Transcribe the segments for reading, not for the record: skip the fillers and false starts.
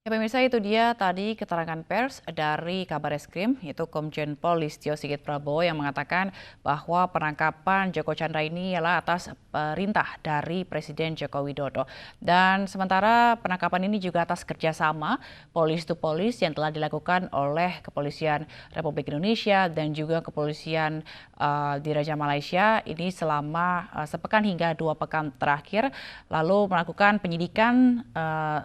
Ya pemirsa, itu dia tadi keterangan pers dari Kabar Eskrim, yaitu Komjen Pol Listio Sigit Prabowo yang mengatakan bahwa penangkapan Joko Chandra ini ialah atas perintah dari Presiden Joko Widodo. Dan sementara penangkapan ini juga atas kerjasama polis to polis yang telah dilakukan oleh Kepolisian Republik Indonesia dan juga Kepolisian di Raja Malaysia ini selama sepekan hingga 2 pekan terakhir, lalu melakukan penyidikan,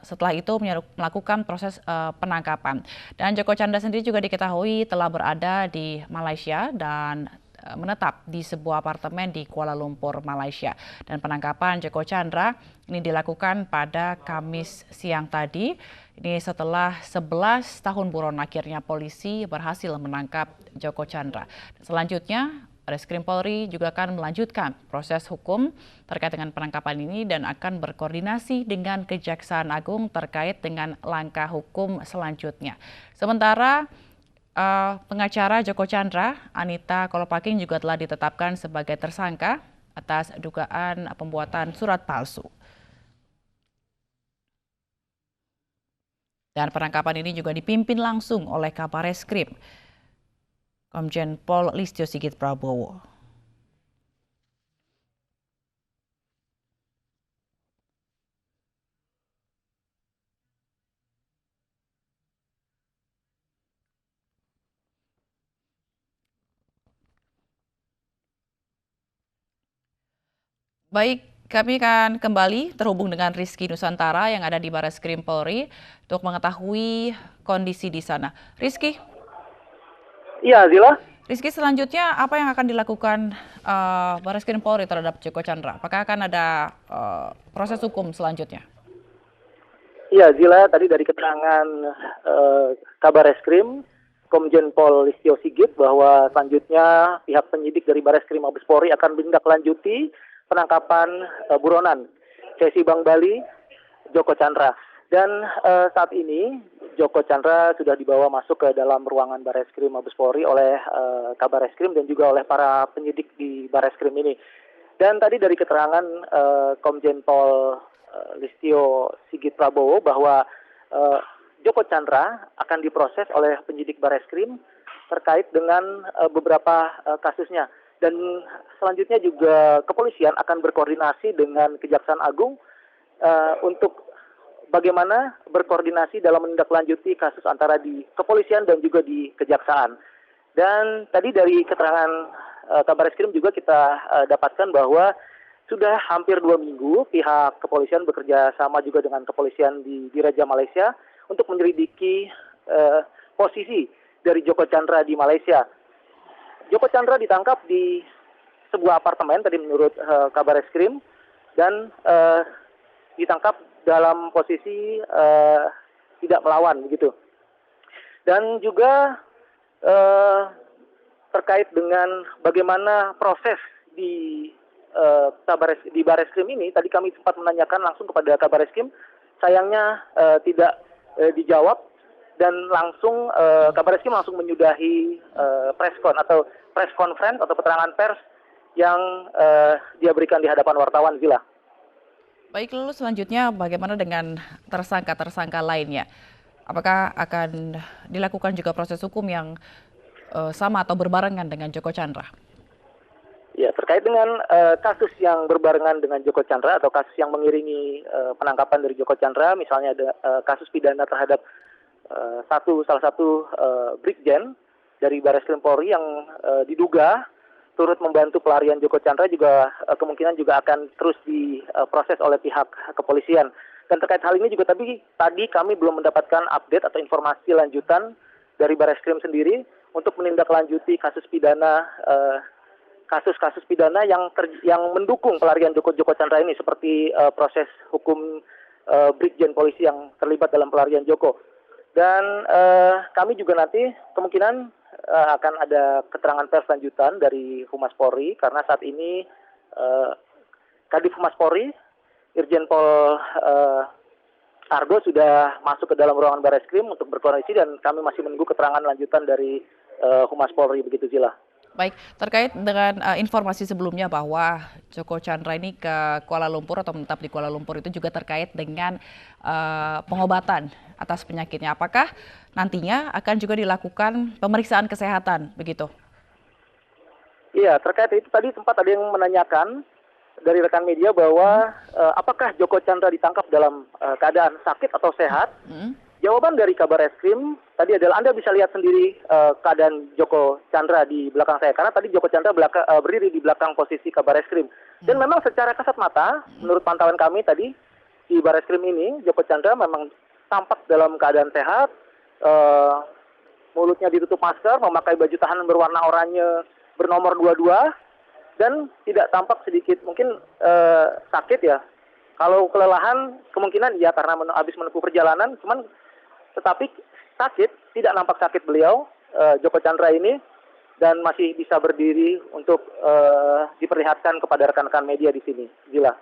setelah itu melakukan proses penangkapan. Dan Joko Chandra sendiri juga diketahui telah berada di Malaysia dan menetap di sebuah apartemen di Kuala Lumpur, Malaysia. Dan penangkapan Joko Chandra ini dilakukan pada Kamis siang tadi. Ini setelah 11 tahun buron akhirnya polisi berhasil menangkap Joko Chandra. Selanjutnya Bareskrim Polri juga akan melanjutkan proses hukum terkait dengan penangkapan ini dan akan berkoordinasi dengan Kejaksaan Agung terkait dengan langkah hukum selanjutnya. Sementara pengacara Joko Chandra, Anita Kolopaking, juga telah ditetapkan sebagai tersangka atas dugaan pembuatan surat palsu. Dan penangkapan ini juga dipimpin langsung oleh Kabar Eskrim, Komjen Pol Listio Sigit Prabowo. Baik, kami akan kembali terhubung dengan Rizky Nusantara yang ada di Bareskrim Polri untuk mengetahui kondisi di sana. Rizky, Iya, Zila. Selanjutnya apa yang akan dilakukan Bareskrim Polri terhadap Joko Chandra? Apakah akan ada proses hukum selanjutnya? Iya, Zila. Tadi dari keterangan Kabar Eskrim, Komjen Pol Listio Sigit, bahwa selanjutnya pihak penyidik dari Bareskrim Mabes Polri akan menindaklanjuti penangkapan buronan CSI Bank Bali, Joko Chandra. Dan saat ini Joko Chandra sudah dibawa masuk ke dalam ruangan Bareskrim Mabes Polri oleh Kabar Eskrim dan juga oleh para penyidik di Bareskrim ini. Dan tadi dari keterangan Komjen Pol Listio Sigit Prabowo bahwa Joko Chandra akan diproses oleh penyidik Bareskrim terkait dengan beberapa kasusnya. Dan selanjutnya juga kepolisian akan berkoordinasi dengan Kejaksaan Agung untuk bagaimana berkoordinasi dalam menindaklanjuti kasus antara di kepolisian dan juga di kejaksaan. Dan tadi dari keterangan Kabar Eskrim juga kita dapatkan bahwa sudah hampir 2 minggu pihak kepolisian bekerja sama juga dengan kepolisian di Raja Malaysia untuk menyelidiki posisi dari Joko Chandra di Malaysia. Joko Chandra ditangkap di sebuah apartemen tadi menurut Kabar Eskrim dan ditangkap dalam posisi tidak melawan begitu. Dan juga terkait dengan bagaimana proses di Bareskrim ini, tadi kami sempat menanyakan langsung kepada Kabar Eskrim, sayangnya tidak dijawab dan langsung Kabar Eskrim langsung menyudahi press conference atau keterangan pers yang dia berikan di hadapan wartawan, Zila. Baik, lalu selanjutnya bagaimana dengan tersangka-tersangka lainnya? Apakah akan dilakukan juga proses hukum yang sama atau berbarengan dengan Joko Chandra? Ya, terkait dengan kasus yang berbarengan dengan Joko Chandra atau kasus yang mengiringi penangkapan dari Joko Chandra, misalnya ada kasus pidana terhadap salah satu Brigjen dari Bareskrim Polri yang diduga turut membantu pelarian Joko Chandra juga kemungkinan juga akan terus diproses oleh pihak kepolisian. Dan terkait hal ini juga tadi kami belum mendapatkan update atau informasi lanjutan dari Bareskrim sendiri untuk menindaklanjuti kasus pidana kasus-kasus pidana yang mendukung pelarian Joko Chandra ini seperti proses hukum Brigjen polisi yang terlibat dalam pelarian Joko. Dan kami juga nanti kemungkinan akan ada keterangan pers lanjutan dari Humas Polri karena saat ini Kadif Humas Polri Irjen Pol Argo sudah masuk ke dalam ruangan Bareskrim untuk berkoordinasi dan kami masih menunggu keterangan lanjutan dari Humas Polri begitu, Zila. Baik, terkait dengan informasi sebelumnya bahwa Joko Chandra ini ke Kuala Lumpur atau menetap di Kuala Lumpur itu juga terkait dengan pengobatan atas penyakitnya. Apakah nantinya akan juga dilakukan pemeriksaan kesehatan begitu? Iya, terkait itu tadi sempat ada yang menanyakan dari rekan media Hmm, bahwa apakah Joko Chandra ditangkap dalam keadaan sakit atau sehat? hmm, Jawaban dari kabar eskrim tadi adalah Anda bisa lihat sendiri keadaan Joko Chandra di belakang saya karena tadi Joko Chandra berdiri di belakang posisi kabar eskrim. Dan hmm, memang secara kasat mata, hmm, menurut pantauan kami tadi di baris krim ini Joko Chandra memang tampak dalam keadaan sehat, eh, mulutnya ditutup masker, memakai baju tahanan berwarna oranye bernomor 22 dan tidak tampak sedikit mungkin sakit ya. Kalau kelelahan kemungkinan ya karena habis menempuh perjalanan, cuman tetapi sakit tidak nampak sakit beliau Joko Chandra ini dan masih bisa berdiri untuk diperlihatkan kepada rekan-rekan media di sini. Gila.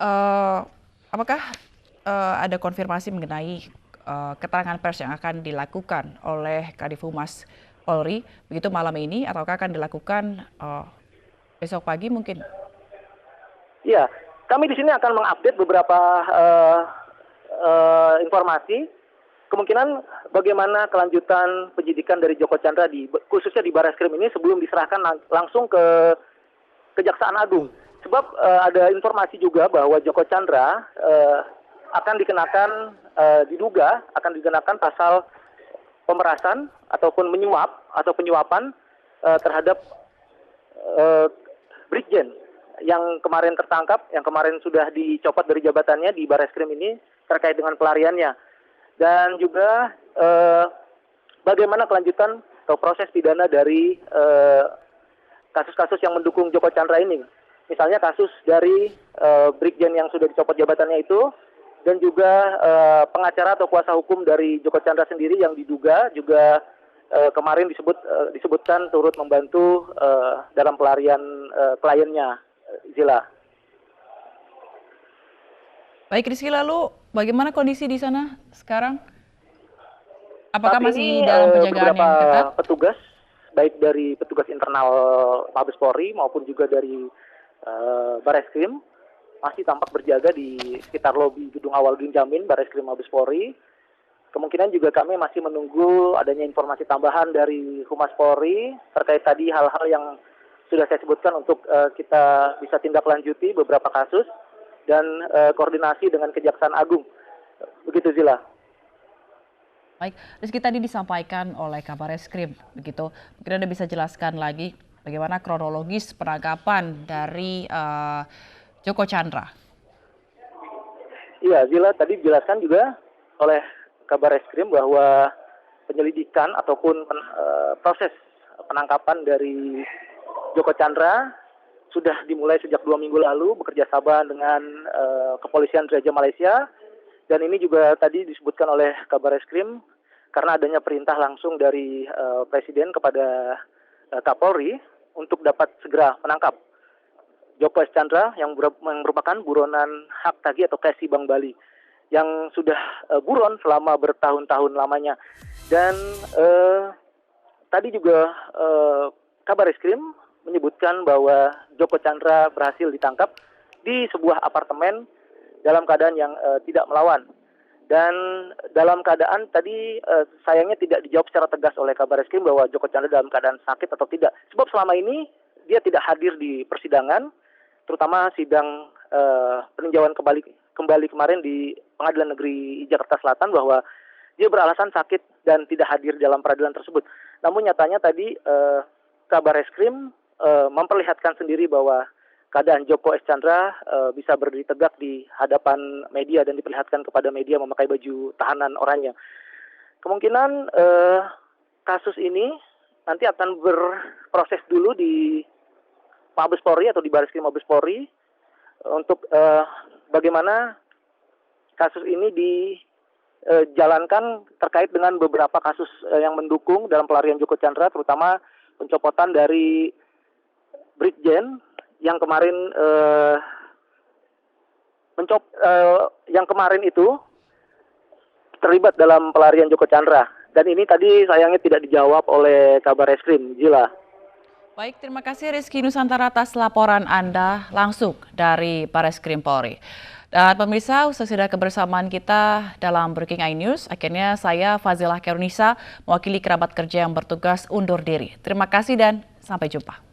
Eh, apakah ada konfirmasi mengenai keterangan pers yang akan dilakukan oleh Kadif Humas Polri begitu malam ini ataukah akan dilakukan besok pagi mungkin? Iya, kami di sini akan mengupdate beberapa informasi kemungkinan bagaimana kelanjutan penyidikan dari Joko Chandra khususnya di Barreskrim ini sebelum diserahkan langsung ke Kejaksaan Agung. Sebab ada informasi juga bahwa Joko Chandra akan dikenakan diduga akan dikenakan pasal pemerasan ataupun menyuap atau penyuapan terhadap eh, Brigjen yang kemarin tertangkap, yang kemarin sudah dicopot dari jabatannya di Barreskrim ini terkait dengan pelariannya. Dan juga bagaimana kelanjutan atau proses pidana dari kasus-kasus yang mendukung Joko Chandra ini. Misalnya kasus dari Brigjen yang sudah dicopot jabatannya itu, dan juga pengacara atau kuasa hukum dari Joko Chandra sendiri yang diduga juga kemarin disebutkan turut membantu dalam pelarian kliennya, Zila. Baik Rizky, lalu bagaimana kondisi di sana sekarang? Saat Apakah masih ini dalam penjagaan beberapa yang ketat? petugas, baik dari petugas internal Mabes Polri maupun juga dari Barreskrim, masih tampak berjaga di sekitar lobi gedung Awaludin Jamil Barreskrim Mabes Polri. Kemungkinan juga kami masih menunggu adanya informasi tambahan dari Humas Polri terkait tadi hal-hal yang sudah saya sebutkan untuk kita bisa tindak lanjuti beberapa kasus dan koordinasi dengan Kejaksaan Agung. Begitu Zila. Baik, Rizky tadi disampaikan oleh Kabareskrim, begitu. Mungkin Anda bisa jelaskan lagi bagaimana kronologis penangkapan dari Joko Chandra. Iya, Zila tadi dijelaskan juga oleh Kabar Eskrim bahwa penyelidikan ataupun proses penangkapan dari Joko Chandra sudah dimulai sejak 2 minggu lalu bekerja sama dengan Kepolisian Raja Malaysia dan ini juga tadi disebutkan oleh Kabar Eskrim karena adanya perintah langsung dari Presiden kepada Kapolri untuk dapat segera menangkap Joko Chandra yang merupakan buronan hak tagih atau KSI Bank Bali yang sudah buron selama bertahun-tahun lamanya. Dan tadi juga Kabar Eskrim menyebutkan bahwa Joko Chandra berhasil ditangkap di sebuah apartemen dalam keadaan yang tidak melawan. Dan dalam keadaan tadi sayangnya tidak dijawab secara tegas oleh Kabar Eskrim bahwa Joko Chandra dalam keadaan sakit atau tidak. Sebab selama ini dia tidak hadir di persidangan, terutama sidang peninjauan kembali kemarin di Pengadilan Negeri Jakarta Selatan bahwa dia beralasan sakit dan tidak hadir dalam peradilan tersebut. Namun nyatanya tadi Kabar Eskrim memperlihatkan sendiri bahwa keadaan Joko Chandra bisa berdiri tegak di hadapan media dan diperlihatkan kepada media memakai baju tahanan oranye. Kemungkinan kasus ini nanti akan berproses dulu di Mabes Polri atau di Barreskrim Mabes Polri untuk bagaimana kasus ini dijalankan terkait dengan beberapa kasus yang mendukung dalam pelarian Joko Chandra, terutama pencopotan dari Brigjen yang kemarin yang kemarin itu terlibat dalam pelarian Joko Chandra. Dan ini tadi sayangnya tidak dijawab oleh Kabar Eskrim, Zila. Baik, terima kasih Rizky Nusantara atas laporan Anda langsung dari Bareskrim Polri. Dan pemirsa, sesudah kebersamaan kita dalam Breaking iNews, akhirnya saya Fazilah Kerunisa mewakili kerabat kerja yang bertugas undur diri. Terima kasih dan sampai jumpa.